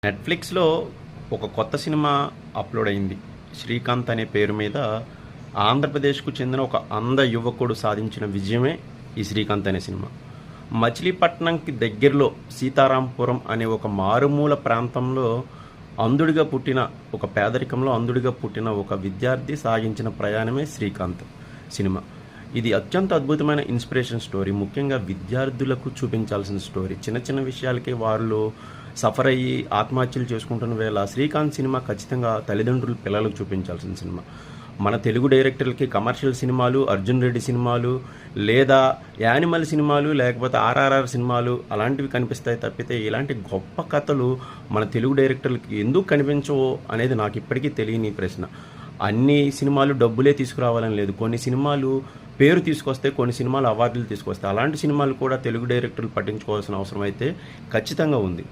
నెట్‌ఫ్లిక్స్‌లో ఒక కొత్త సినిమా అప్‌లోడ్ అయింది. 'శ్రీకాంత్' అనే పేరు మీద ఆంధ్రప్రదేశ్‌కు చెందిన ఒక అంధ యువకుడు సాధించిన విజయమే ఈ 'శ్రీకాంత్' అనే సినిమా. మచిలీపట్నంకి దగ్గరలో సీతారాంపురం అనే ఒక మారుమూల ప్రాంతంలో పేదరికంలో అంధుడిగా పుట్టిన ఒక విద్యార్థి సాగించిన ప్రయాణమే 'శ్రీకాంత్' సినిమా. ఇది అత్యంత అద్భుతమైన ఇన్స్పిరేషన్ స్టోరీ. ముఖ్యంగా విద్యార్థులకు చూపించాల్సిన స్టోరీ. చిన్న చిన్న విషయాలకి వాళ్ళు సఫర్ అయ్యి ఆత్మహత్యలు చేసుకుంటున్న వేళ 'శ్రీకాంత్' సినిమా ఖచ్చితంగా తల్లిదండ్రులు పిల్లలకు చూపించాల్సిన సినిమా. మన తెలుగు డైరెక్టర్లకి కమర్షియల్ సినిమాలు, అర్జున్ రెడ్డి సినిమాలు, లేదా యానిమల్ సినిమాలు, లేకపోతే ఆర్ఆర్ఆర్ సినిమాలు అలాంటివి కనిపిస్తాయి తప్పితే ఇలాంటి గొప్ప కథలు మన తెలుగు డైరెక్టర్లకి ఎందుకు కనిపించవో అనేది నాకు ఇప్పటికీ తెలియని ప్రశ్న. అన్ని సినిమాలు డబ్బులే తీసుకురావాలని లేదు. కొన్ని సినిమాలు పేరు తీసుకొస్తాయి, కొన్ని సినిమాలు అవార్డులు తీసుకొస్తాయి. అలాంటి సినిమాలు కూడా తెలుగు డైరెక్టర్లు పట్టించుకోవాల్సిన అవసరం అయితే ఖచ్చితంగా ఉంది.